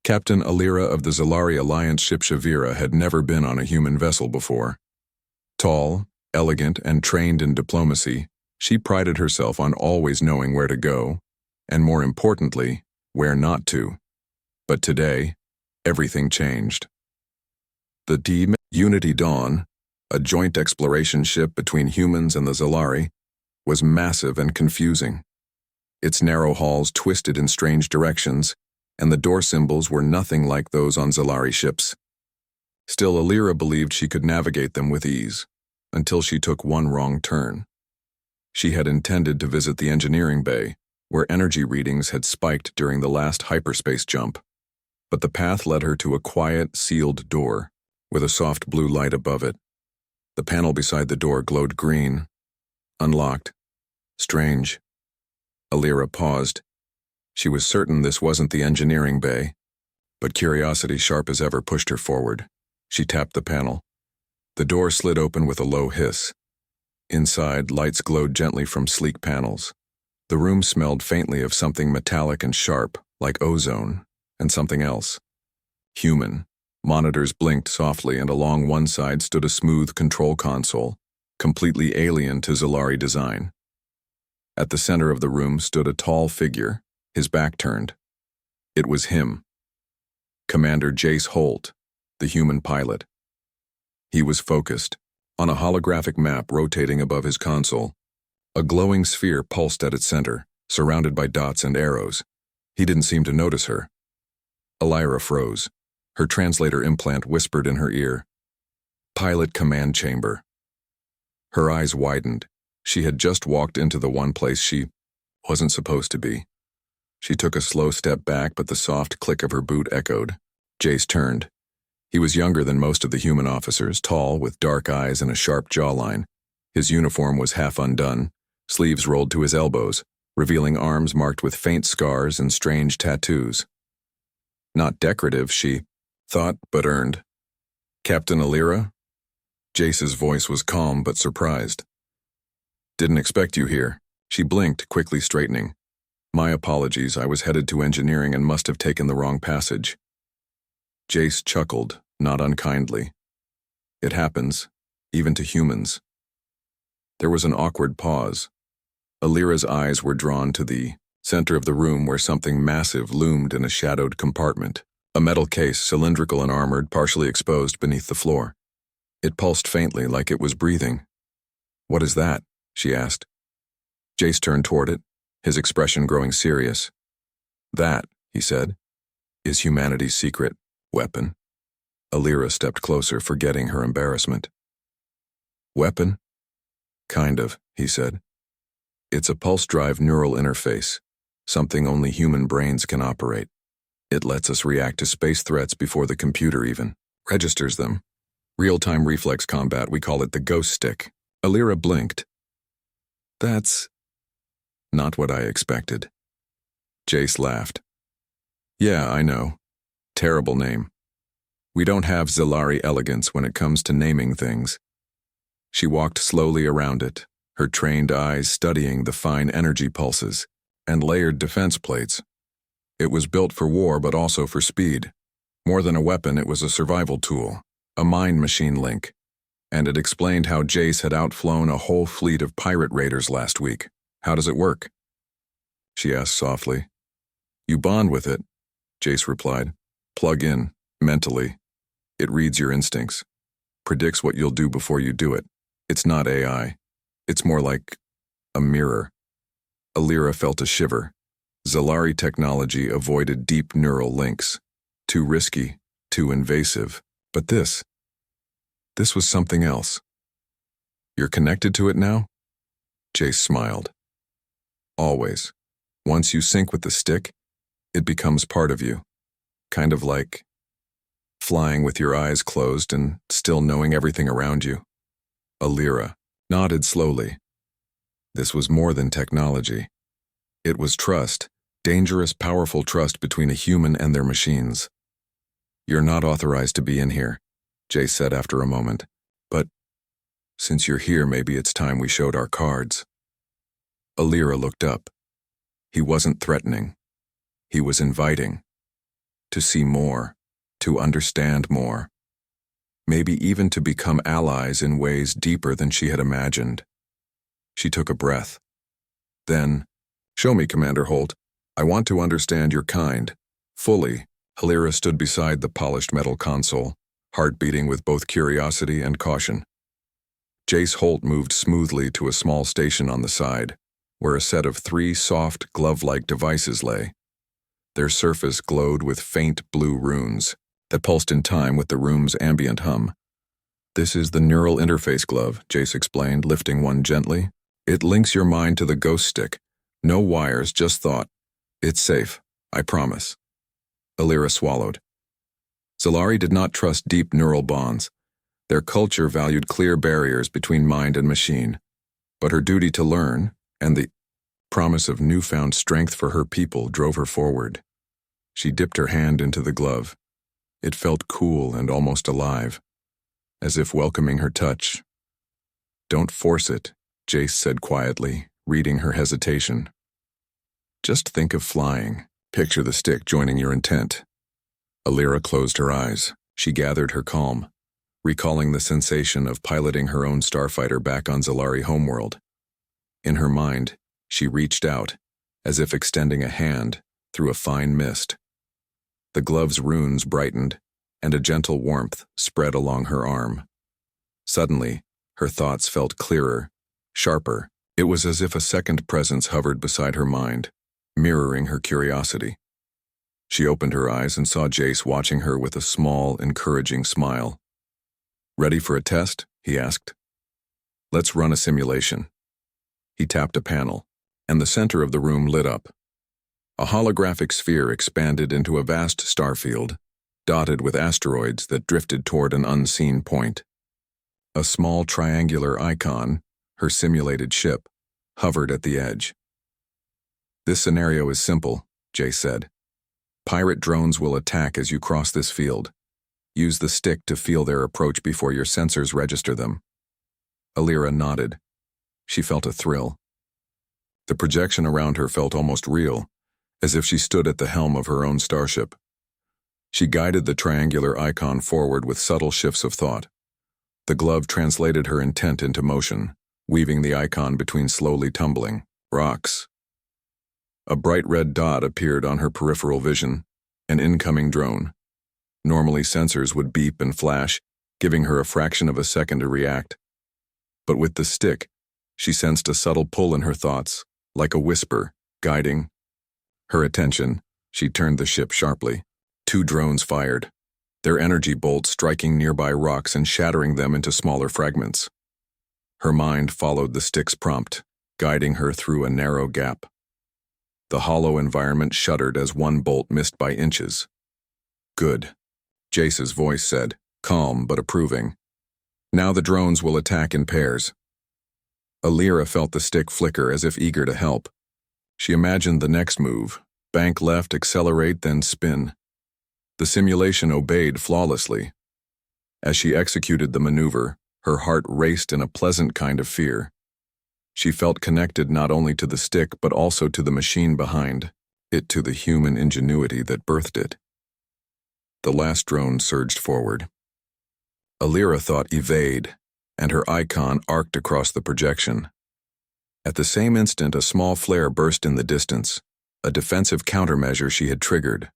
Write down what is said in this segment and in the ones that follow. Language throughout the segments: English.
Captain Alira of the Zalari Alliance ship Shavira had never been on a human vessel before. Tall, elegant, and trained in diplomacy, she prided herself on always knowing where to go, and more importantly, where not to. But today, everything changed. The Unity Dawn, a joint exploration ship between humans and the Zalari, was massive and confusing. Its narrow halls twisted in strange directions, and the door symbols were nothing like those on Zalari ships. Still, Alira believed she could navigate them with ease, until she took one wrong turn. She had intended to visit the engineering bay, where energy readings had spiked during the last hyperspace jump, but the path led her to a quiet, sealed door, with a soft blue light above it. The panel beside the door glowed green. Unlocked. Strange. Alira paused. She was certain this wasn't the engineering bay, but curiosity sharp as ever pushed her forward. She tapped the panel. The door slid open with a low hiss. Inside, lights glowed gently from sleek panels. The room smelled faintly of something metallic and sharp, like ozone, and something else. Human. Monitors blinked softly, and along one side stood a smooth control console, completely alien to Zalari design. At the center of the room stood a tall figure, his back turned. It was him. Commander Jace Holt, the human pilot. He was focused, on a holographic map rotating above his console. A glowing sphere pulsed at its center, surrounded by dots and arrows. He didn't seem to notice her. Alira froze. Her translator implant whispered in her ear. Pilot command chamber. Her eyes widened. She had just walked into the one place she wasn't supposed to be. She took a slow step back, but the soft click of her boot echoed. Jace turned. He was younger than most of the human officers, tall, with dark eyes and a sharp jawline. His uniform was half undone, sleeves rolled to his elbows, revealing arms marked with faint scars and strange tattoos. Not decorative, she thought, but earned. Captain Alira? Jace's voice was calm but surprised. Didn't expect you here. She blinked, quickly straightening. My apologies, I was headed to engineering and must have taken the wrong passage. Jace chuckled, not unkindly. It happens, even to humans. There was an awkward pause. Alira's eyes were drawn to the center of the room where something massive loomed in a shadowed compartment, a metal case, cylindrical and armored, partially exposed beneath the floor. It pulsed faintly, like it was breathing. What is that? She asked. Jace turned toward it, his expression growing serious. That, he said, is humanity's secret weapon. Alira stepped closer, forgetting her embarrassment. Weapon? Kind of, he said. It's a pulse-drive neural interface, something only human brains can operate. It lets us react to space threats before the computer even registers them. Real-time reflex combat, we call it the ghost stick. Alira blinked. That's not what I expected. Jace laughed. Yeah, I know. Terrible name. We don't have Zalari elegance when it comes to naming things. She walked slowly around it, her trained eyes studying the fine energy pulses and layered defense plates. It was built for war but also for speed. More than a weapon, it was a survival tool, a mind-machine link, and it explained how Jace had outflown a whole fleet of pirate raiders last week. How does it work? She asked softly. You bond with it, Jace replied. Plug in, mentally. It reads your instincts, predicts what you'll do before you do it. It's not AI. It's more like a mirror. Alira felt a shiver. Zalari technology avoided deep neural links. Too risky, too invasive. But this was something else. You're connected to it now? Jace smiled. Always. Once you sync with the stick, it becomes part of you. Kind of like flying with your eyes closed and still knowing everything around you. Alira nodded slowly. This was more than technology. It was trust, dangerous, powerful trust between a human and their machines. You're not authorized to be in here, Jace said after a moment. But since you're here, maybe it's time we showed our cards. Alira looked up. He wasn't threatening. He was inviting. to see more, to understand more. Maybe even to become allies in ways deeper than she had imagined. She took a breath. Then, "Show me, Commander Holt. I want to understand your kind." Fully, Halira stood beside the polished metal console, heart beating with both curiosity and caution. Jace Holt moved smoothly to a small station on the side, where a set of 3 soft, glove-like devices lay. Their surface glowed with faint blue runes that pulsed in time with the room's ambient hum. "This is the neural interface glove," Jace explained, lifting one gently. "It links your mind to the ghost stick. No wires, just thought. It's safe, I promise." Halira swallowed. Zalari did not trust deep neural bonds. Their culture valued clear barriers between mind and machine. But her duty to learn, and the promise of newfound strength for her people, drove her forward. She dipped her hand into the glove. It felt cool and almost alive, as if welcoming her touch. "Don't force it," Jace said quietly, reading her hesitation. "Just think of flying. Picture the stick joining your intent." Halira closed her eyes. She gathered her calm, recalling the sensation of piloting her own starfighter back on Zalari homeworld. In her mind, she reached out, as if extending a hand, through a fine mist. The glove's runes brightened, and a gentle warmth spread along her arm. Suddenly, her thoughts felt clearer, sharper. It was as if a second presence hovered beside her mind, mirroring her curiosity. She opened her eyes and saw Jace watching her with a small, encouraging smile. "Ready for a test?" he asked. "Let's run a simulation." He tapped a panel, and the center of the room lit up. A holographic sphere expanded into a vast starfield, dotted with asteroids that drifted toward an unseen point. A small triangular icon, her simulated ship, hovered at the edge. "This scenario is simple," Jay said. "Pirate drones will attack as you cross this field. Use the stick to feel their approach before your sensors register them." Halira nodded. She felt a thrill. The projection around her felt almost real, as if she stood at the helm of her own starship. She guided the triangular icon forward with subtle shifts of thought. The glove translated her intent into motion, weaving the icon between slowly tumbling rocks. A bright red dot appeared on her peripheral vision, an incoming drone. Normally sensors would beep and flash, giving her a fraction of a second to react. But with the stick, she sensed a subtle pull in her thoughts, like a whisper, guiding her attention. She turned the ship sharply. 2 drones fired, their energy bolts striking nearby rocks and shattering them into smaller fragments. Her mind followed the stick's prompt, guiding her through a narrow gap. The hollow environment shuddered as one bolt missed by inches. "Good," Jace's voice said, calm but approving. "Now the drones will attack in pairs." Halira felt the stick flicker as if eager to help. She imagined the next move: bank left, accelerate, then spin. The simulation obeyed flawlessly. As she executed the maneuver, her heart raced in a pleasant kind of fear. She felt connected not only to the stick but also to the machine behind it, to the human ingenuity that birthed it. The last drone surged forward. Halira thought evade, and her icon arced across the projection. At the same instant, a small flare burst in the distance, a defensive countermeasure she had triggered.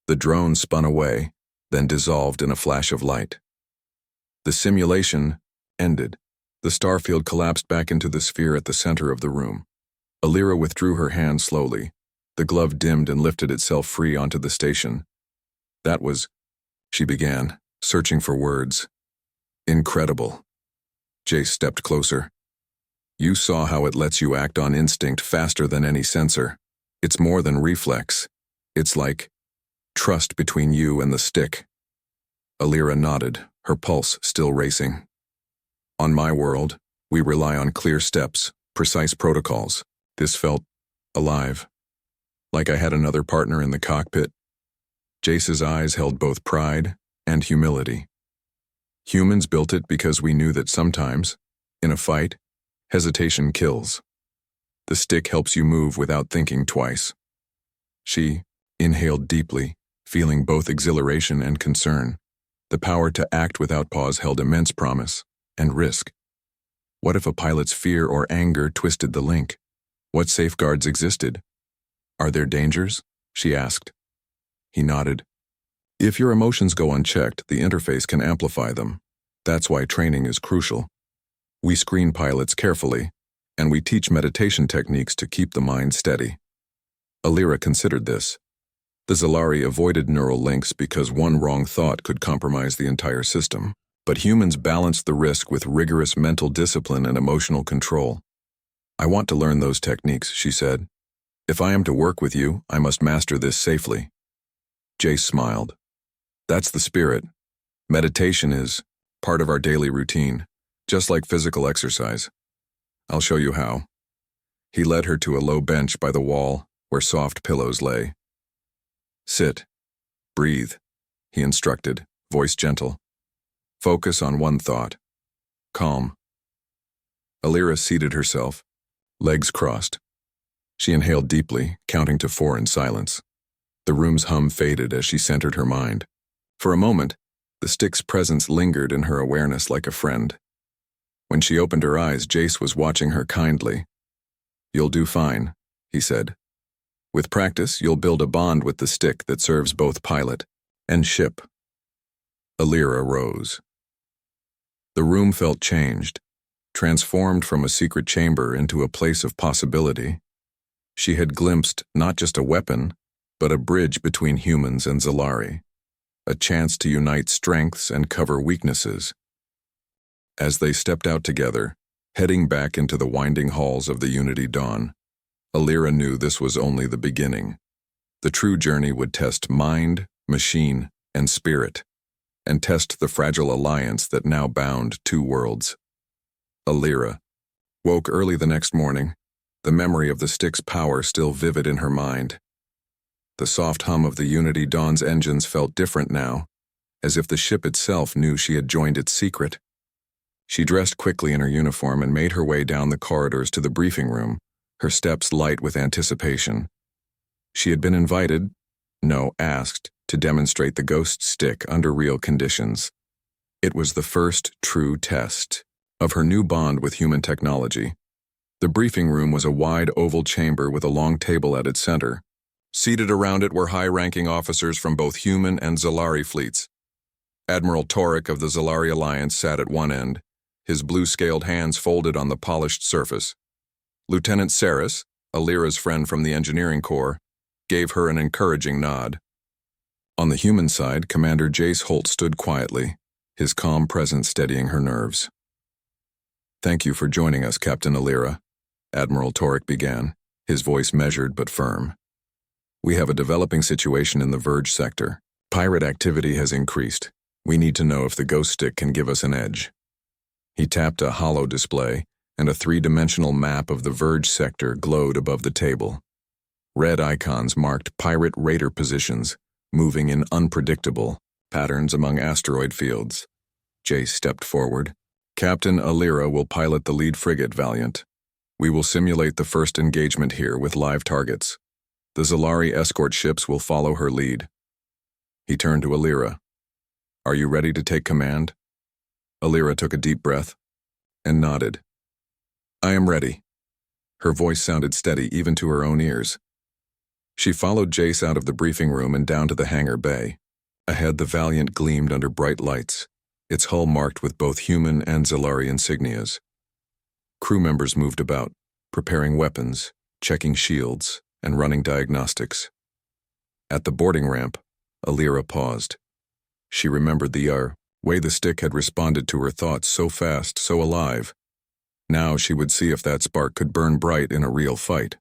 The drone spun away, then dissolved in a flash of light. The simulation ended. The starfield collapsed back into the sphere at the center of the room. Halira withdrew her hand slowly. The glove dimmed and lifted itself free onto the station. "That was," she began, searching for words. "Incredible." Jace stepped closer. "You saw how it lets you act on instinct faster than any sensor. It's more than reflex. It's like trust between you and the stick." Halira nodded, her pulse still racing. "On my world, we rely on clear steps, precise protocols." This felt alive, like I had another partner in the cockpit. Jace's eyes held both pride and humility. "Humans built it because we knew that sometimes, in a fight, hesitation kills. The stick helps you move without thinking twice." She inhaled deeply, feeling both exhilaration and concern. The power to act without pause held immense promise and risk. What if a pilot's fear or anger twisted the link? What safeguards existed? Are there dangers? She asked. He nodded. If your emotions go unchecked, the interface can amplify them. That's why training is crucial. We screen pilots carefully, and we teach meditation techniques to keep the mind steady. Alira considered this. The Zalari avoided neural links because one wrong thought could compromise the entire system. But humans balanced the risk with rigorous mental discipline and emotional control. I want to learn those techniques, she said. If I am to work with you, I must master this safely. Jace smiled. That's the spirit. Meditation is part of our daily routine, just like physical exercise. I'll show you how. He led her to a low bench by the wall where soft pillows lay. Sit. Breathe, he instructed, voice gentle. Focus on one thought. Calm. Alira seated herself, legs crossed. She inhaled deeply, counting to 4 in silence. The room's hum faded as she centered her mind. For a moment, the stick's presence lingered in her awareness like a friend. When she opened her eyes, Jace was watching her kindly. You'll do fine, he said. With practice, you'll build a bond with the stick that serves both pilot and ship. Alira rose. The room felt changed, transformed from a secret chamber into a place of possibility. She had glimpsed not just a weapon, but a bridge between humans and Zalari, a chance to unite strengths and cover weaknesses. As they stepped out together, heading back into the winding halls of the Unity Dawn, Alira knew this was only the beginning. The true journey would test mind, machine, and spirit, and test the fragile alliance that now bound 2 worlds. Alira woke early the next morning, the memory of the stick's power still vivid in her mind. The soft hum of the Unity Dawn's engines felt different now, as if the ship itself knew she had joined its secret. She dressed quickly in her uniform and made her way down the corridors to the briefing room, her steps light with anticipation. She had been invited, no, asked, to demonstrate the ghost stick under real conditions. It was the first true test of her new bond with human technology. The briefing room was a wide oval chamber with a long table at its center. Seated around it were high-ranking officers from both human and Zalari fleets. Admiral Torek of the Zalari Alliance sat at one end, his blue-scaled hands folded on the polished surface. Lieutenant Saris, Alira's friend from the engineering corps, gave her an encouraging nod. On the human side, Commander Jace Holt stood quietly, his calm presence steadying her nerves. Thank you for joining us, Captain Alira, Admiral Torek began, his voice measured but firm. We have a developing situation in the Verge sector. Pirate activity has increased. We need to know if the ghost stick can give us an edge. He tapped a hollow display, and a 3-dimensional map of the Verge sector glowed above the table. Red icons marked pirate raider positions, moving in unpredictable patterns among asteroid fields. Jace stepped forward. Captain Alira will pilot the lead frigate Valiant. We will simulate the first engagement here with live targets. The Zalari escort ships will follow her lead. He turned to Alira. Are you ready to take command? Alira took a deep breath and nodded. I am ready. Her voice sounded steady even to her own ears. She followed Jace out of the briefing room and down to the hangar bay. Ahead, the Valiant gleamed under bright lights, its hull marked with both human and Zalari insignias. Crew members moved about, preparing weapons, checking shields, and running diagnostics. At the boarding ramp, Alira paused. She remembered the way the stick had responded to her thoughts, so fast, so alive. Now she would see if that spark could burn bright in a real fight.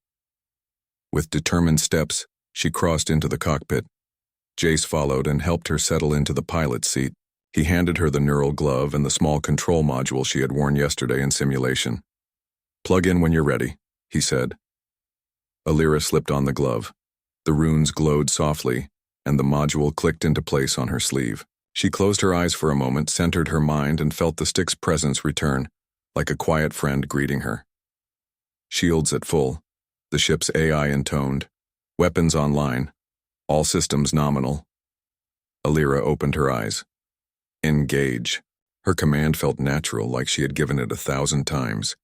With determined steps, she crossed into the cockpit. Jace followed and helped her settle into the pilot's seat. He handed her the neural glove and the small control module she had worn yesterday in simulation. Plug in when you're ready, he said. Alira slipped on the glove. The runes glowed softly, and the module clicked into place on her sleeve. She closed her eyes for a moment, centered her mind, and felt the stick's presence return, like a quiet friend greeting her. Shields at full, the ship's AI intoned, weapons online, all systems nominal, Alira opened her eyes. Engage. Her command felt natural, like she had given it 1,000 times.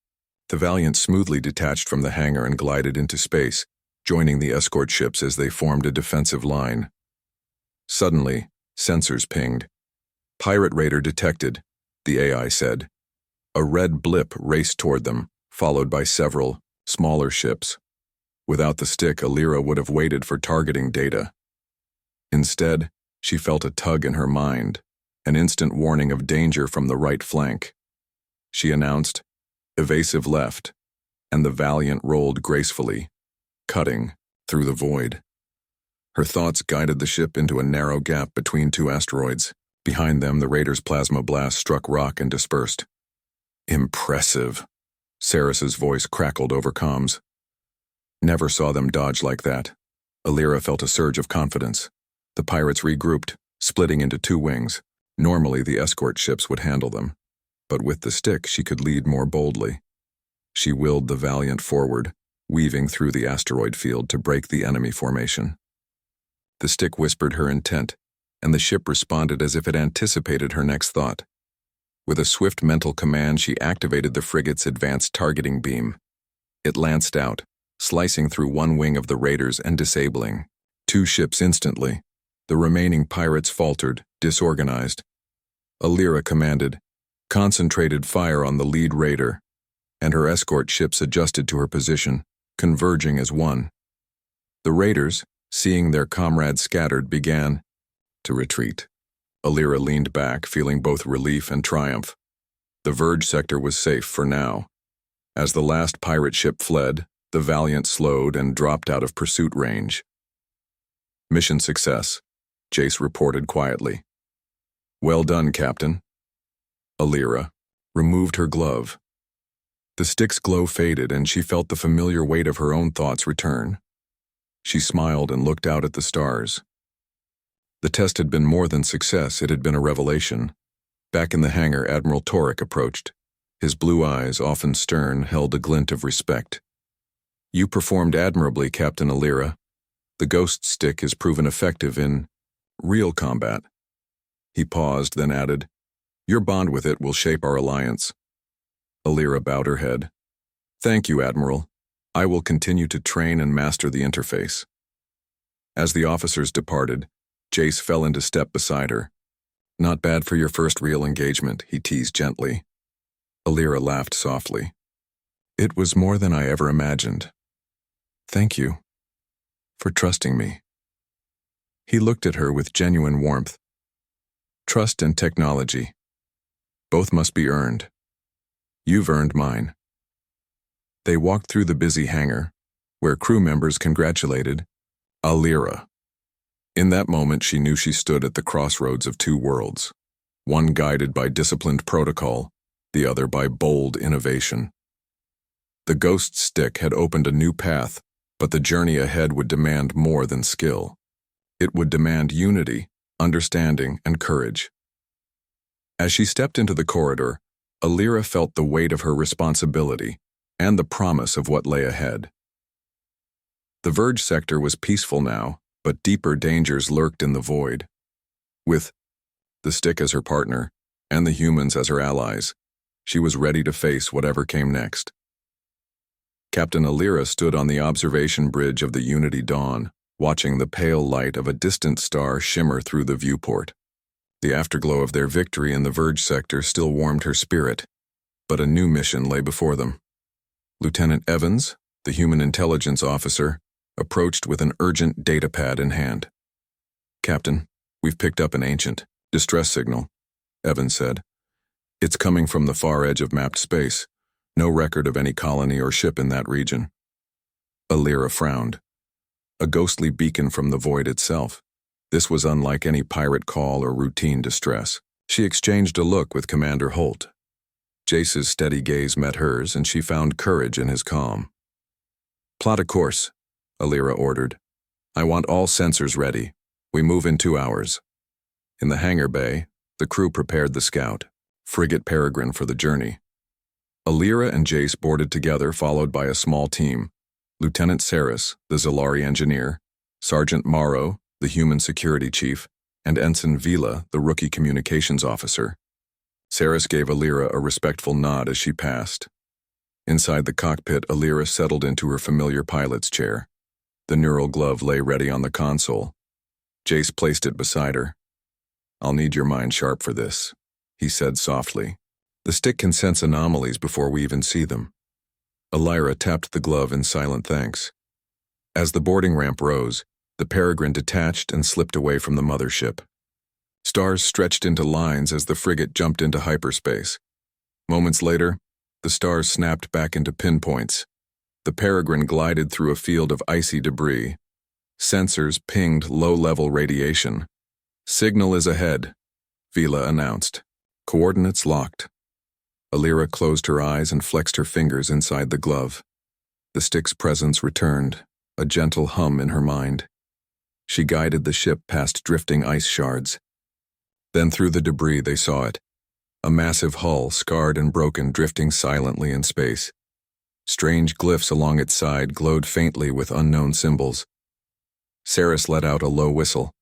The Valiant smoothly detached from the hangar and glided into space, joining the escort ships as they formed a defensive line. Suddenly, sensors pinged. Pirate radar detected, the AI said. A red blip raced toward them, followed by several smaller ships. Without the stick, Alira would have waited for targeting data. Instead, she felt a tug in her mind, an instant warning of danger from the right flank. She announced, "Evasive left," and the Valiant rolled gracefully, cutting through the void. Her thoughts guided the ship into a narrow gap between two asteroids. Behind them, the Raiders' plasma blast struck rock and dispersed. Impressive. Saris's voice crackled over comms. Never saw them dodge like that. Alira felt a surge of confidence. The pirates regrouped, splitting into two wings. Normally, the escort ships would handle them, but with the stick, she could lead more boldly. She willed the Valiant forward, weaving through the asteroid field to break the enemy formation. The stick whispered her intent, and the ship responded as if it anticipated her next thought. With a swift mental command, she activated the frigate's advanced targeting beam. It lanced out, slicing through one wing of the Raiders and disabling two ships instantly. The remaining pirates faltered, disorganized. Alira commanded, "Concentrated fire on the lead raider," and her escort ships adjusted to her position, converging as one. The Raiders, seeing their comrades scattered, began to retreat. Alira leaned back, feeling both relief and triumph. The Verge sector was safe for now. As the last pirate ship fled, the Valiant slowed and dropped out of pursuit range. "Mission success," Jace reported quietly. "Well done, Captain." Alira removed her glove. The stick's glow faded, and she felt the familiar weight of her own thoughts return. She smiled and looked out at the stars. The test had been more than success, it had been a revelation. Back in the hangar, Admiral Torek approached. His blue eyes, often stern, held a glint of respect. "You performed admirably, Captain Alira. The ghost stick has proven effective in real combat." He paused, then added, "Your bond with it will shape our alliance." Alira bowed her head. "Thank you, Admiral. I will continue to train and master the interface." As the officers departed, Jace fell into step beside her. "Not bad for your first real engagement," he teased gently. Alira laughed softly. "It was more than I ever imagined. Thank you for trusting me." He looked at her with genuine warmth. "Trust and technology. Both must be earned. You've earned mine." They walked through the busy hangar, where crew members congratulated Alira. In that moment, she knew she stood at the crossroads of two worlds, one guided by disciplined protocol, the other by bold innovation. The ghost stick had opened a new path, but the journey ahead would demand more than skill. It would demand unity, understanding, and courage. As she stepped into the corridor, Alira felt the weight of her responsibility and the promise of what lay ahead. The Verge sector was peaceful now, but deeper dangers lurked in the void. With the stick as her partner and the humans as her allies, she was ready to face whatever came next. Captain Alira stood on the observation bridge of the Unity Dawn, watching the pale light of a distant star shimmer through the viewport. The afterglow of their victory in the Verge sector still warmed her spirit, but a new mission lay before them. Lieutenant Evans, the human intelligence officer, approached with an urgent datapad in hand. "Captain, we've picked up an ancient distress signal," Evans said. "It's coming from the far edge of mapped space. No record of any colony or ship in that region." Alira frowned. A ghostly beacon from the void itself. This was unlike any pirate call or routine distress. She exchanged a look with Commander Holt. Jace's steady gaze met hers, and she found courage in his calm. "Plot a course," Alira ordered. "I want all sensors ready. We move in 2 hours." In the hangar bay, the crew prepared the Scout, frigate Peregrine, for the journey. Alira and Jace boarded together, followed by a small team. Lieutenant Saris, the Zalari engineer, Sergeant Morrow, the human security chief, and Ensign Vila, the rookie communications officer. Saris gave Alira a respectful nod as she passed. Inside the cockpit, Alira settled into her familiar pilot's chair. The neural glove lay ready on the console. Jace placed it beside her. "I'll need your mind sharp for this," he said softly. "The stick can sense anomalies before we even see them." Alira tapped the glove in silent thanks. As the boarding ramp rose, the Peregrine detached and slipped away from the mothership. Stars stretched into lines as the frigate jumped into hyperspace. Moments later, the stars snapped back into pinpoints. The Peregrine glided through a field of icy debris. Sensors pinged low-level radiation. "Signal is ahead," Vila announced. "Coordinates locked." Alira closed her eyes and flexed her fingers inside the glove. The stick's presence returned, a gentle hum in her mind. She guided the ship past drifting ice shards. Then through the debris they saw it, a massive hull, scarred and broken, drifting silently in space. Strange glyphs along its side glowed faintly with unknown symbols. Saris let out a low whistle.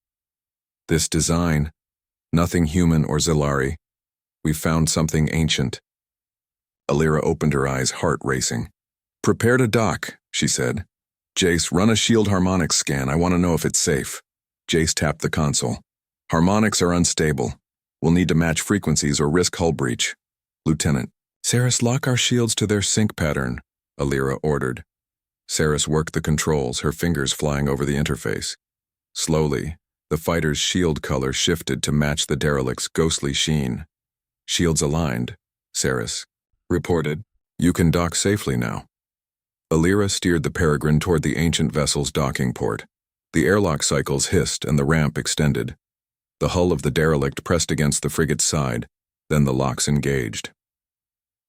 "This design, nothing human or Zilari. We've found something ancient." Alira opened her eyes, heart racing. "Prepare to dock," she said. "Jace, run a shield harmonics scan. I want to know if it's safe." Jace tapped the console. "Harmonics are unstable. We'll need to match frequencies or risk hull breach." "Lieutenant, Saris, lock our shields to their sync pattern," Alira ordered. Saris worked the controls, her fingers flying over the interface. Slowly, the fighter's shield color shifted to match the derelict's ghostly sheen. "Shields aligned," Saris reported. "You can dock safely now." Alira steered the Peregrine toward the ancient vessel's docking port. The airlock cycles hissed and the ramp extended. The hull of the derelict pressed against the frigate's side, then the locks engaged.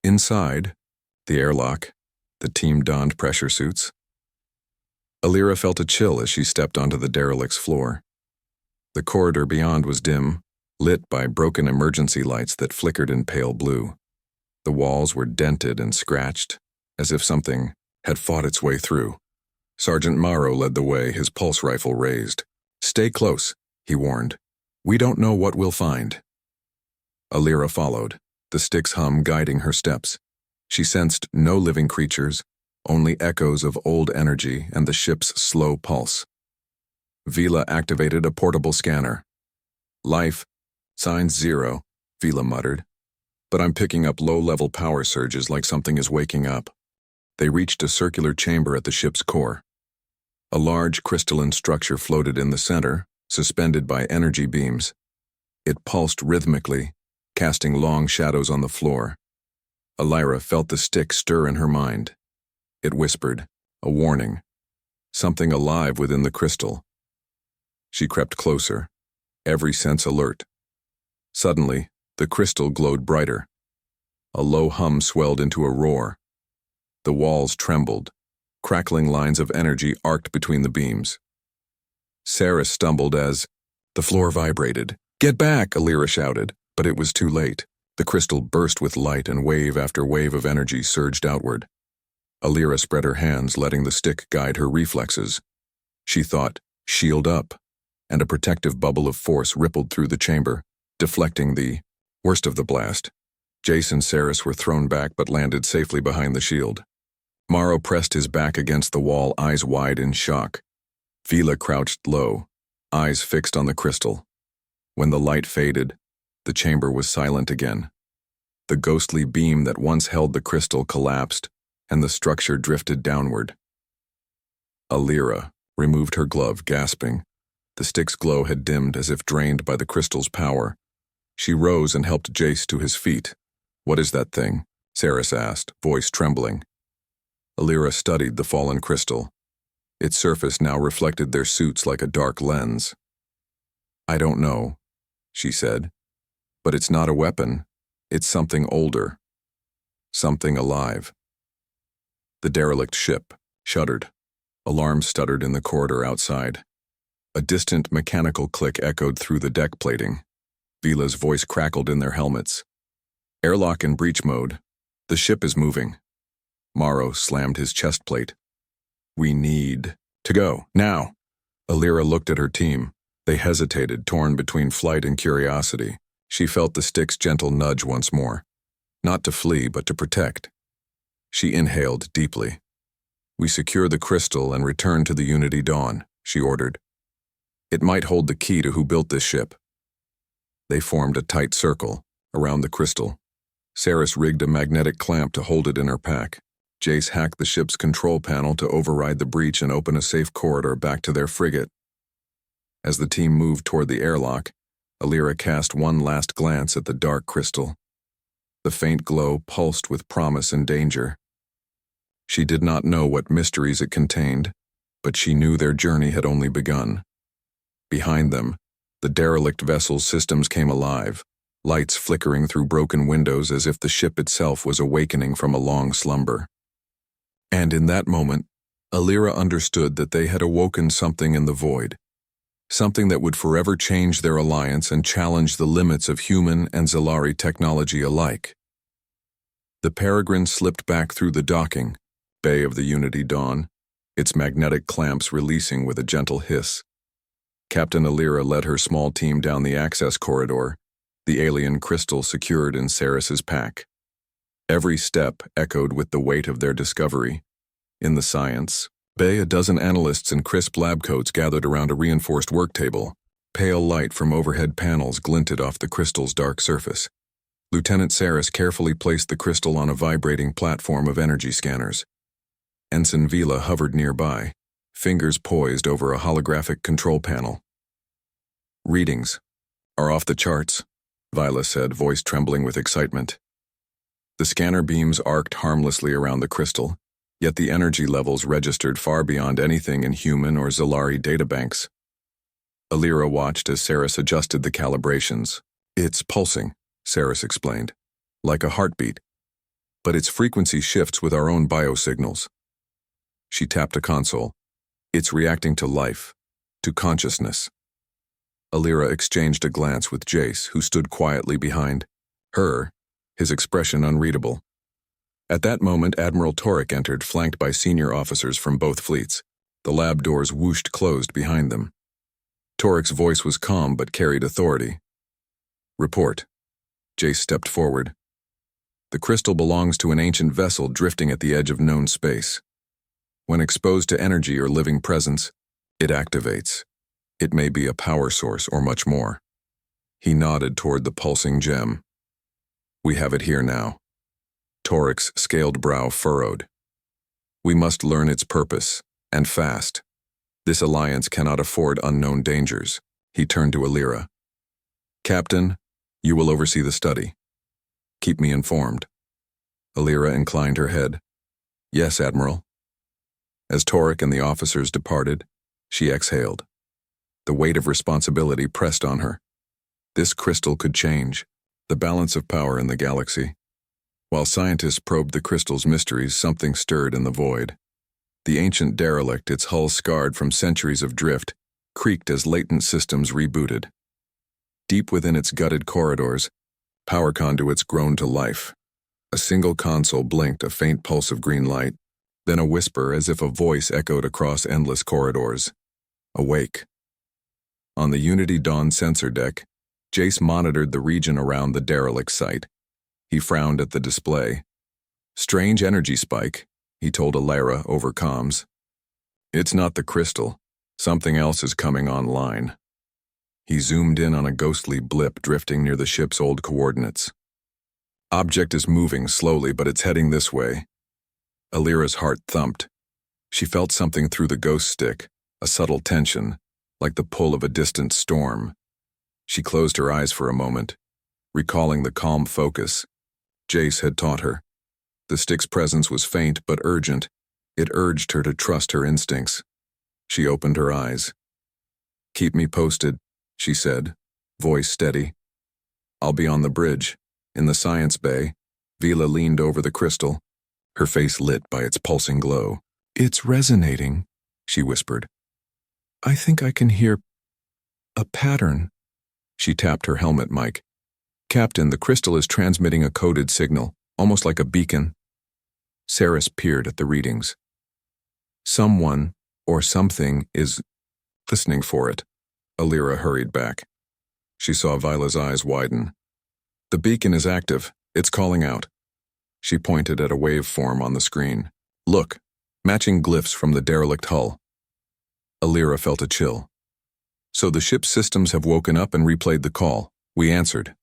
Inside, the airlock, the team donned pressure suits. Alira felt a chill as she stepped onto the derelict's floor. The corridor beyond was dim, lit by broken emergency lights that flickered in pale blue. The walls were dented and scratched, as if something had fought its way through. Sergeant Morrow led the way, his pulse rifle raised. "Stay close," he warned. "We don't know what we'll find." Alira followed, the stick's hum guiding her steps. She sensed no living creatures, only echoes of old energy and the ship's slow pulse. Vila activated a portable scanner. "Life, signs 0, Vila muttered. "But I'm picking up low-level power surges like something is waking up." They reached a circular chamber at the ship's core. A large crystalline structure floated in the center, suspended by energy beams. It pulsed rhythmically, casting long shadows on the floor. Alira felt the stick stir in her mind. It whispered, a warning, something alive within the crystal. She crept closer, every sense alert. Suddenly, the crystal glowed brighter. A low hum swelled into a roar. The walls trembled. Crackling lines of energy arced between the beams. Saris stumbled as the floor vibrated. "Get back!" Alira shouted, but it was too late. The crystal burst with light and wave after wave of energy surged outward. Alira spread her hands, letting the stick guide her reflexes. She thought, "Shield up," and a protective bubble of force rippled through the chamber, deflecting the worst of the blast. Jace and Saris were thrown back but landed safely behind the shield. Morrow pressed his back against the wall, eyes wide in shock. Vila crouched low, eyes fixed on the crystal. When the light faded, the chamber was silent again. The ghostly beam that once held the crystal collapsed, and the structure drifted downward. Alira removed her glove, gasping. The stick's glow had dimmed as if drained by the crystal's power. She rose and helped Jace to his feet. "What is that thing?" Saris asked, voice trembling. Alira studied the fallen crystal. Its surface now reflected their suits like a dark lens. "I don't know," she said. "But it's not a weapon. It's something older. Something alive." The derelict ship shuddered. Alarms stuttered in the corridor outside. A distant mechanical click echoed through the deck plating. Vila's voice crackled in their helmets. "Airlock in breach mode. The ship is moving." Morrow slammed his chest plate. "We need to go, now." Alira looked at her team. They hesitated, torn between flight and curiosity. She felt the stick's gentle nudge once more. Not to flee, but to protect. She inhaled deeply. "We secure the crystal and return to the Unity Dawn," she ordered. "It might hold the key to who built this ship." They formed a tight circle around the crystal. Saris rigged a magnetic clamp to hold it in her pack. Jace hacked the ship's control panel to override the breach and open a safe corridor back to their frigate. As the team moved toward the airlock, Alira cast one last glance at the dark crystal. The faint glow pulsed with promise and danger. She did not know what mysteries it contained, but she knew their journey had only begun. Behind them, the derelict vessel's systems came alive, lights flickering through broken windows as if the ship itself was awakening from a long slumber. And in that moment, Alira understood that they had awoken something in the void, something that would forever change their alliance and challenge the limits of human and Zalari technology alike. The Peregrine slipped back through the docking bay of the Unity Dawn, its magnetic clamps releasing with a gentle hiss. Captain Alira led her small team down the access corridor, the alien crystal secured in Saris's pack. Every step echoed with the weight of their discovery. In the science bay, a dozen analysts in crisp lab coats gathered around a reinforced work table. Pale light from overhead panels glinted off the crystal's dark surface. Lieutenant Saris carefully placed the crystal on a vibrating platform of energy scanners. Ensign Vila hovered nearby, fingers poised over a holographic control panel. "Readings are off the charts," Vila said, voice trembling with excitement. The scanner beams arced harmlessly around the crystal, yet the energy levels registered far beyond anything in human or Zalari databanks. Alira watched as Saris adjusted the calibrations. "It's pulsing," Saris explained, "like a heartbeat. But its frequency shifts with our own biosignals." She tapped a console. "It's reacting to life, to consciousness." Alira exchanged a glance with Jace, who stood quietly behind her, his expression unreadable. At that moment, Admiral Torek entered, flanked by senior officers from both fleets. The lab doors whooshed closed behind them. Torek's voice was calm but carried authority. "Report." Jace stepped forward. "The crystal belongs to an ancient vessel drifting at the edge of known space. When exposed to energy or living presence, it activates. It may be a power source or much more." He nodded toward the pulsing gem. "We have it here now." Torek's scaled brow furrowed. "We must learn its purpose, and fast. This alliance cannot afford unknown dangers." He turned to Alira. "Captain, you will oversee the study. Keep me informed." Alira inclined her head. "Yes, Admiral." As Torek and the officers departed, she exhaled. The weight of responsibility pressed on her. This crystal could change the balance of power in the galaxy. While scientists probed the crystal's mysteries, something stirred in the void. The ancient derelict, its hull scarred from centuries of drift, creaked as latent systems rebooted. Deep within its gutted corridors, power conduits groaned to life. A single console blinked a faint pulse of green light, then a whisper as if a voice echoed across endless corridors. "Awake." On the Unity Dawn sensor deck, Jace monitored the region around the derelict site. He frowned at the display. "Strange energy spike," he told Alira over comms. "It's not the crystal. Something else is coming online." He zoomed in on a ghostly blip drifting near the ship's old coordinates. "Object is moving slowly, but it's heading this way." Alira's heart thumped. She felt something through the ghost stick, a subtle tension, like the pull of a distant storm. She closed her eyes for a moment, recalling the calm focus Jace had taught her. The stick's presence was faint but urgent. It urged her to trust her instincts. She opened her eyes. "Keep me posted," she said, voice steady. "I'll be on the bridge, in the science bay." Vila leaned over the crystal, her face lit by its pulsing glow. "It's resonating," she whispered. "I think I can hear a pattern." She tapped her helmet mic. "Captain, the crystal is transmitting a coded signal, almost like a beacon." Saris peered at the readings. "Someone, or something, is listening for it." Alira hurried back. She saw Vila's eyes widen. The beacon is active. It's calling out. She pointed at a waveform on the screen. Look, matching glyphs from the derelict hull. Alira felt a chill. So the ship's systems have woken up and replayed the call. We answered.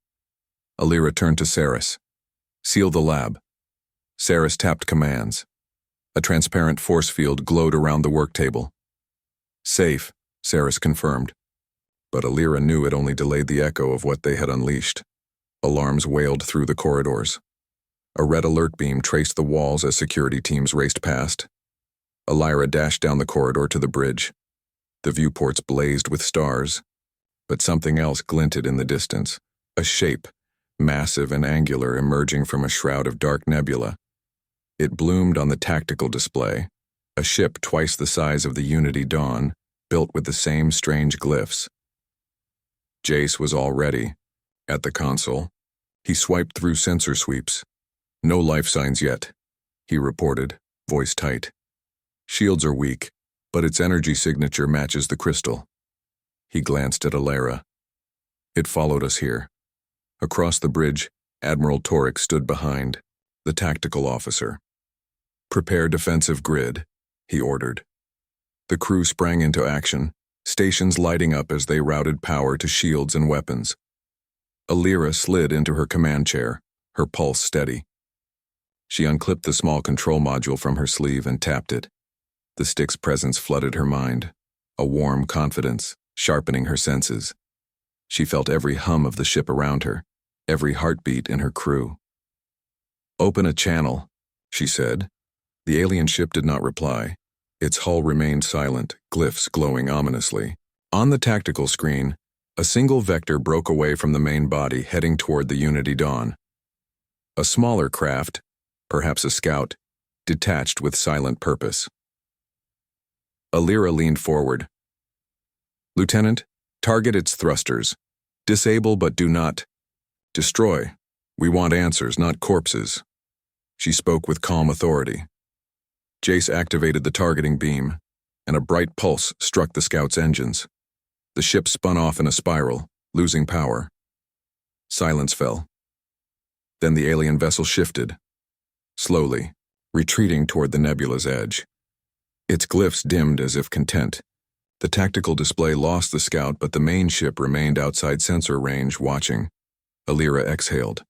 Alira turned to Saris. Seal the lab. Saris tapped commands. A transparent force field glowed around the work table. Safe, Saris confirmed. But Alira knew it only delayed the echo of what they had unleashed. Alarms wailed through the corridors. A red alert beam traced the walls as security teams raced past. Alira dashed down the corridor to the bridge. The viewports blazed with stars. But something else glinted in the distance. A shape, massive and angular, emerging from a shroud of dark nebula. It bloomed on the tactical display. A ship twice the size of the Unity Dawn, built with the same strange glyphs. Jace was all ready. At the console, he swiped through sensor sweeps. No life signs yet, he reported, voice tight. Shields are weak, but its energy signature matches the crystal. He glanced at Alira. It followed us here. Across the bridge, Admiral Torek stood behind, the tactical officer. Prepare defensive grid, he ordered. The crew sprang into action, stations lighting up as they routed power to shields and weapons. Alira slid into her command chair, her pulse steady. She unclipped the small control module from her sleeve and tapped it. The stick's presence flooded her mind, a warm confidence, sharpening her senses. She felt every hum of the ship around her, every heartbeat in her crew. Open a channel, she said. The alien ship did not reply. Its hull remained silent, glyphs glowing ominously. On the tactical screen, a single vector broke away from the main body, heading toward the Unity Dawn. A smaller craft, perhaps a scout, detached with silent purpose. Alira leaned forward. Lieutenant, target its thrusters. Disable but do not destroy. We want answers, not corpses. She spoke with calm authority. Jace activated the targeting beam, and a bright pulse struck the scout's engines. The ship spun off in a spiral, losing power. Silence fell. Then the alien vessel shifted, slowly, retreating toward the nebula's edge. Its glyphs dimmed as if content. The tactical display lost the scout, but the main ship remained outside sensor range, watching. Alira exhaled.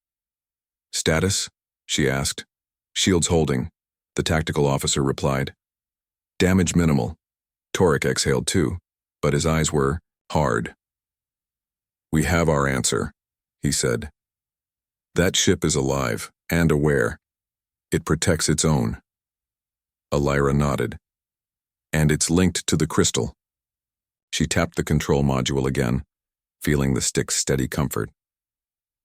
Status? She asked. Shields holding, the tactical officer replied. Damage minimal. Torek exhaled too, but his eyes were hard. We have our answer, he said. That ship is alive and aware. It protects its own. Alira nodded. And it's linked to the crystal. She tapped the control module again, feeling the stick's steady comfort.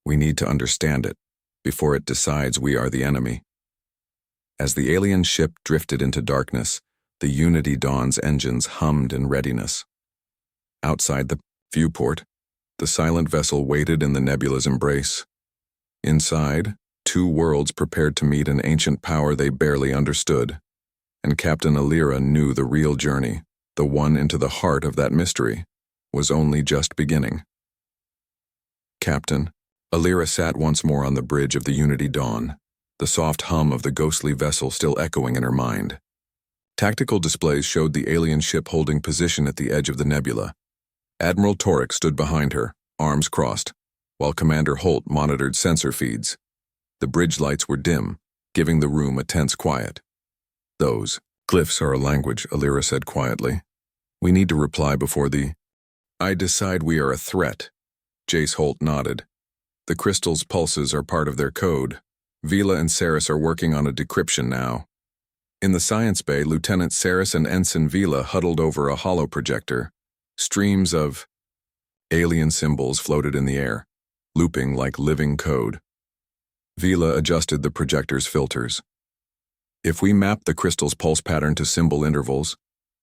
We need to understand it, before it decides we are the enemy. As the alien ship drifted into darkness, the Unity Dawn's engines hummed in readiness. Outside the viewport, the silent vessel waited in the nebula's embrace. Inside, two worlds prepared to meet an ancient power they barely understood. And Captain Alira knew the real journey, the one into the heart of that mystery, was only just beginning. Captain, Alira sat once more on the bridge of the Unity Dawn, the soft hum of the ghostly vessel still echoing in her mind. Tactical displays showed the alien ship holding position at the edge of the nebula. Admiral Torek stood behind her, arms crossed, while Commander Holt monitored sensor feeds. The bridge lights were dim, giving the room a tense quiet. Those glyphs are a language, Alira said quietly. We need to reply before the... I decide we are a threat. Jace Holt nodded. The crystal's pulses are part of their code. Vila and Saris are working on a decryption now. In the science bay, Lieutenant Saris and Ensign Vila huddled over a holo projector. Streams of alien symbols floated in the air, looping like living code. Vila adjusted the projector's filters. If we map the crystal's pulse pattern to symbol intervals,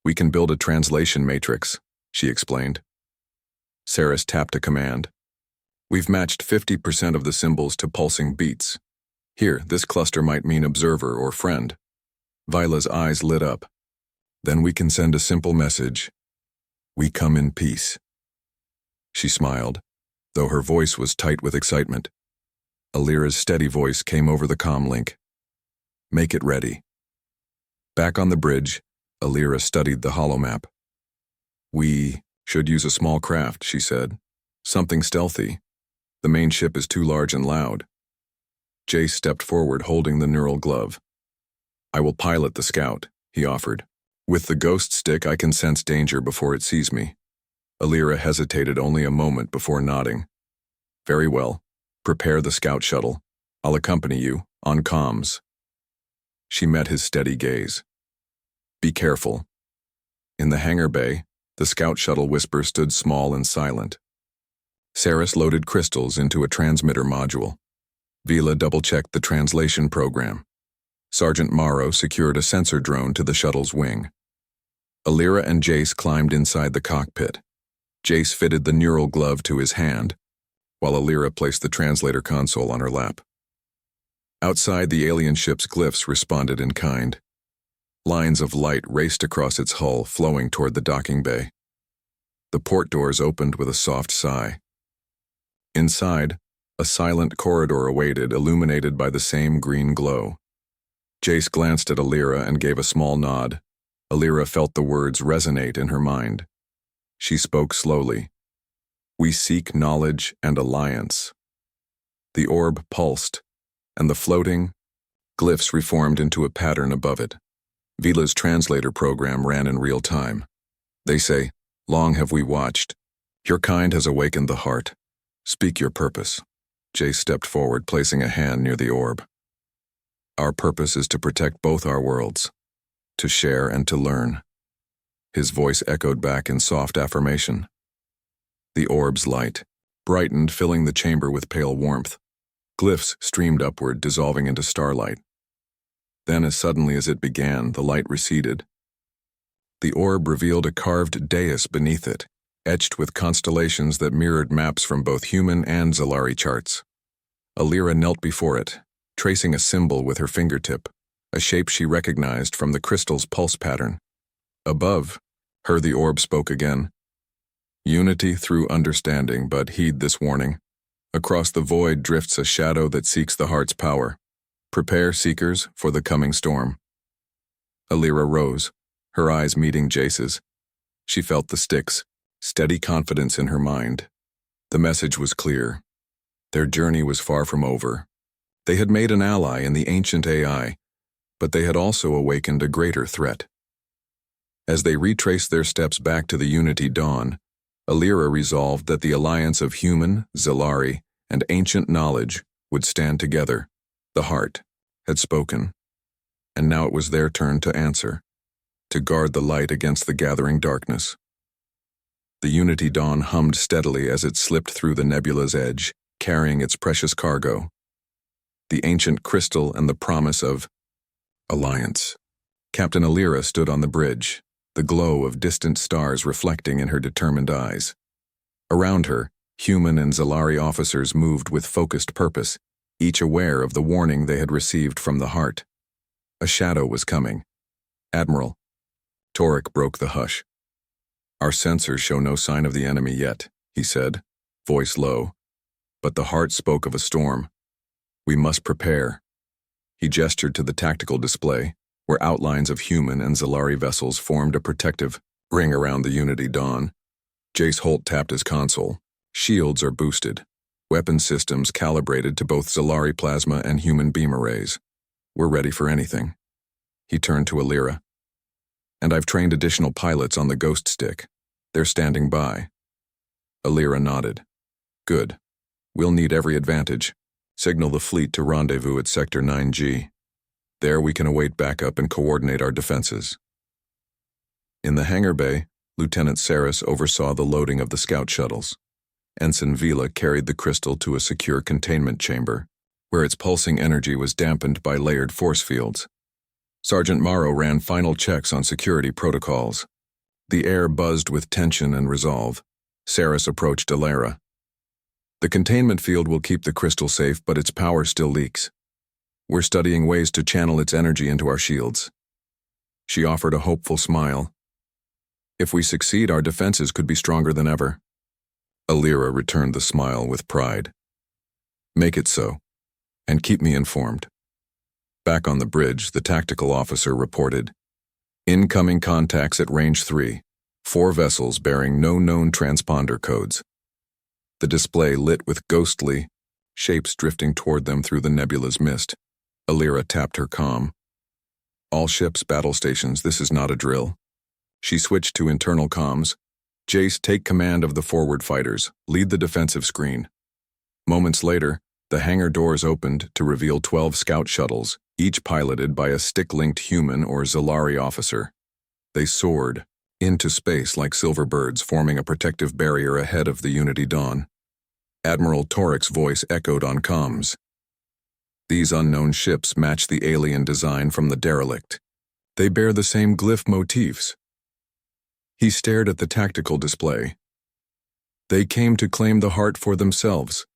we can build a translation matrix, she explained. Saris tapped a command. We've matched 50% of the symbols to pulsing beats. Here, this cluster might mean observer or friend. Vila's eyes lit up. Then we can send a simple message. We come in peace. She smiled, though her voice was tight with excitement. Alira's steady voice came over the comm link. Make it ready. Back on the bridge, Alira studied the holomap. We should use a small craft, she said. Something stealthy. The main ship is too large and loud. Jace stepped forward, holding the neural glove. I will pilot the scout, he offered. With the ghost stick, I can sense danger before it sees me. Alira hesitated only a moment before nodding. Very well. Prepare the scout shuttle. I'll accompany you, on comms. She met his steady gaze. Be careful. In the hangar bay, the scout shuttle whisper stood small and silent. Saris loaded crystals into a transmitter module. Vila double-checked the translation program. Sergeant Morrow secured a sensor drone to the shuttle's wing. Alira and Jace climbed inside the cockpit. Jace fitted the neural glove to his hand, while Alira placed the translator console on her lap. Outside, the alien ship's glyphs responded in kind. Lines of light raced across its hull, flowing toward the docking bay. The port doors opened with a soft sigh. Inside, a silent corridor awaited, illuminated by the same green glow. Jace glanced at Alira and gave a small nod. Alira felt the words resonate in her mind. She spoke slowly. We seek knowledge and alliance. The orb pulsed, and the floating glyphs reformed into a pattern above it. Vila's translator program ran in real time. They say, long have we watched. Your kind has awakened the heart. Speak your purpose. Jace stepped forward, placing a hand near the orb. Our purpose is to protect both our worlds, to share and to learn. His voice echoed back in soft affirmation. The orb's light brightened, filling the chamber with pale warmth. Glyphs streamed upward, dissolving into starlight. Then, as suddenly as it began, the light receded. The orb revealed a carved dais beneath it, etched with constellations that mirrored maps from both human and Zalari charts. Alira knelt before it, tracing a symbol with her fingertip, a shape she recognized from the crystal's pulse pattern. Above her, the orb spoke again. Unity through understanding, but heed this warning. Across the void drifts a shadow that seeks the heart's power. Prepare, seekers, for the coming storm. Alira rose, her eyes meeting Jace's. She felt the sticks, steady confidence in her mind. The message was clear. Their journey was far from over. They had made an ally in the ancient AI, but they had also awakened a greater threat. As they retraced their steps back to the Unity dawn, Alira resolved that the alliance of human, Zalari, and ancient knowledge would stand together. The heart had spoken, and now it was their turn to answer, to guard the light against the gathering darkness. The Unity dawn hummed steadily as it slipped through the nebula's edge, carrying its precious cargo. The ancient crystal and the promise of alliance. Captain Alira stood on the bridge, the glow of distant stars reflecting in her determined eyes. Around her, human and Zalari officers moved with focused purpose, each aware of the warning they had received from the heart. A shadow was coming. Admiral. Torek broke the hush. Our sensors show no sign of the enemy yet, he said, voice low. But the heart spoke of a storm. We must prepare. He gestured to the tactical display, where outlines of human and Zalari vessels formed a protective ring around the Unity dawn. Jace Holt tapped his console. Shields are boosted. Weapon systems calibrated to both Zalari plasma and human beam arrays. We're ready for anything. He turned to Alira. And I've trained additional pilots on the ghost stick. They're standing by. Alira nodded. Good. We'll need every advantage. Signal the fleet to rendezvous at Sector 9G. There we can await backup and coordinate our defenses. In the hangar bay, Lieutenant Saris oversaw the loading of the scout shuttles. Ensign Vila carried the crystal to a secure containment chamber, where its pulsing energy was dampened by layered force fields. Sergeant Morrow ran final checks on security protocols. The air buzzed with tension and resolve. Saris approached Alira. The containment field will keep the crystal safe, but its power still leaks. We're studying ways to channel its energy into our shields. She offered a hopeful smile. If we succeed, our defenses could be stronger than ever. Alira returned the smile with pride. Make it so, and keep me informed. Back on the bridge, the tactical officer reported, incoming contacts at range 3, 4 vessels bearing no known transponder codes. The display lit with ghostly shapes drifting toward them through the nebula's mist. Alira tapped her comm. All ships, battle stations, this is not a drill. She switched to internal comms. Jace, take command of the forward fighters. Lead the defensive screen. Moments later, the hangar doors opened to reveal 12 scout shuttles, each piloted by a stick-linked human or Zalari officer. They soared into space like silver birds, forming a protective barrier ahead of the Unity Dawn. Admiral Toric's voice echoed on comms. These unknown ships match the alien design from the derelict. They bear the same glyph motifs. He stared at the tactical display. They came to claim the heart for themselves.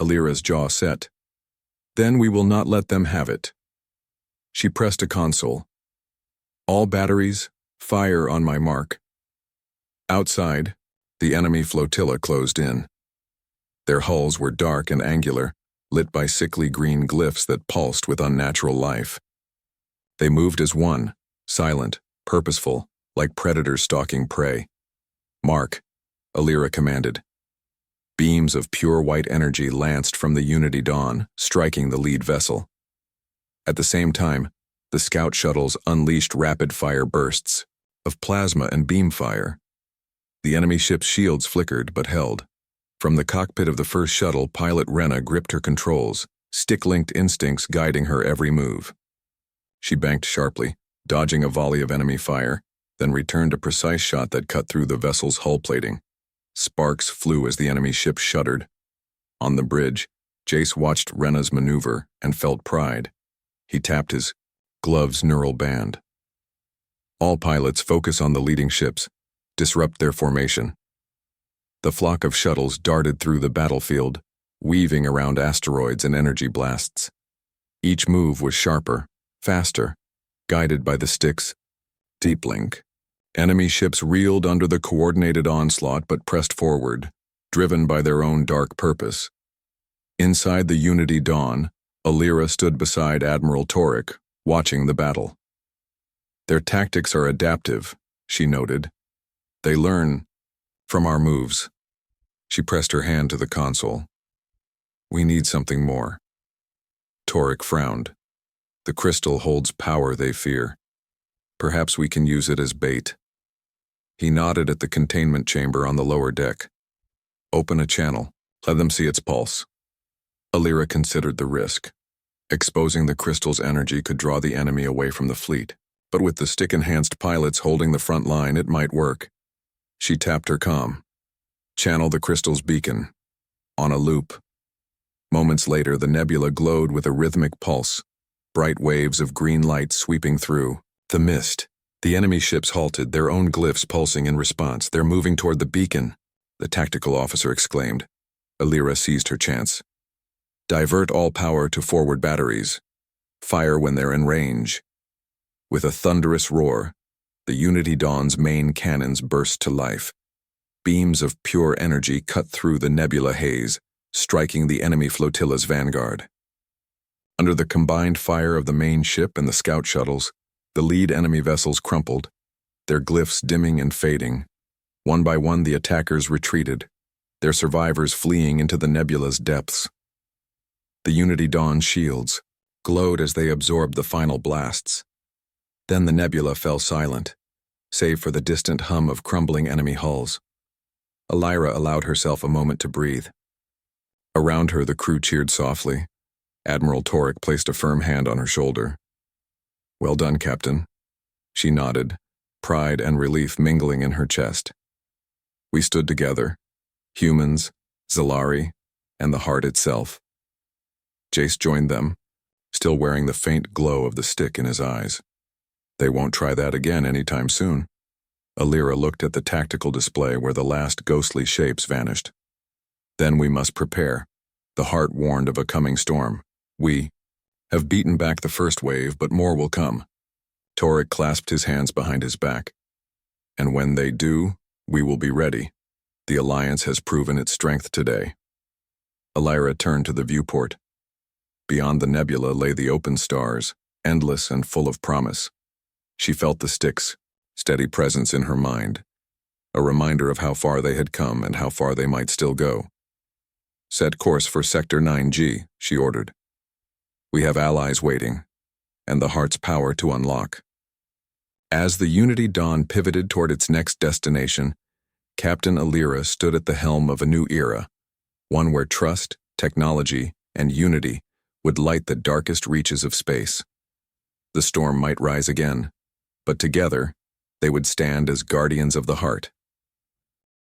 Alira's jaw set. Then we will not let them have it. She pressed a console. All batteries, fire on my mark. Outside, the enemy flotilla closed in. Their hulls were dark and angular, lit by sickly green glyphs that pulsed with unnatural life. They moved as one, silent, purposeful, like predators stalking prey. Mark, Alira commanded. Beams of pure white energy lanced from the Unity Dawn, striking the lead vessel. At the same time, the scout shuttles unleashed rapid-fire bursts of plasma and beam fire. The enemy ship's shields flickered but held. From the cockpit of the first shuttle, pilot Rena gripped her controls, stick-linked instincts guiding her every move. She banked sharply, dodging a volley of enemy fire, then returned a precise shot that cut through the vessel's hull plating. Sparks flew as the enemy ship shuddered. On the bridge, Jace watched Rena's maneuver and felt pride. He tapped his glove's neural band. All pilots focus on the leading ships. Disrupt their formation. The flock of shuttles darted through the battlefield, weaving around asteroids and energy blasts. Each move was sharper, faster, guided by the stick's deep link. Enemy ships reeled under the coordinated onslaught but pressed forward, driven by their own dark purpose. Inside the Unity Dawn, Alira stood beside Admiral Toric, watching the battle. Their tactics are adaptive, she noted. They learn from our moves. She pressed her hand to the console. We need something more. Toric frowned. The crystal holds power they fear. Perhaps we can use it as bait. He nodded at the containment chamber on the lower deck. Open a channel. Let them see its pulse. Alira considered the risk. Exposing the crystal's energy could draw the enemy away from the fleet, but with the stick-enhanced pilots holding the front line, it might work. She tapped her comm. Channel the crystal's beacon. On a loop. Moments later, the nebula glowed with a rhythmic pulse, bright waves of green light sweeping through the mist. The enemy ships halted, their own glyphs pulsing in response. They're moving toward the beacon, the tactical officer exclaimed. Alira seized her chance. Divert all power to forward batteries. Fire when they're in range. With a thunderous roar, the Unity Dawn's main cannons burst to life. Beams of pure energy cut through the nebula haze, striking the enemy flotilla's vanguard. Under the combined fire of the main ship and the scout shuttles, the lead enemy vessels crumpled, their glyphs dimming and fading. One by one, the attackers retreated, their survivors fleeing into the nebula's depths. The Unity Dawn shields glowed as they absorbed the final blasts. Then the nebula fell silent, save for the distant hum of crumbling enemy hulls. Alira allowed herself a moment to breathe. Around her, the crew cheered softly. Admiral Toric placed a firm hand on her shoulder. Well done, Captain. She nodded, pride and relief mingling in her chest. We stood together, humans, Zalari, and the heart itself. Jace joined them, still wearing the faint glow of the stick in his eyes. They won't try that again anytime soon. Alira looked at the tactical display where the last ghostly shapes vanished. Then we must prepare. The heart warned of a coming storm. We have beaten back the first wave, but more will come. Toric clasped his hands behind his back. And when they do, we will be ready. The Alliance has proven its strength today. Elira turned to the viewport. Beyond the nebula lay the open stars, endless and full of promise. She felt the Styx, steady presence in her mind, a reminder of how far they had come and how far they might still go. Set course for Sector 9G, she ordered. We have allies waiting, and the heart's power to unlock. As the Unity Dawn pivoted toward its next destination, Captain Elira stood at the helm of a new era, one where trust, technology, and unity would light the darkest reaches of space. The storm might rise again, but together, they would stand as guardians of the heart.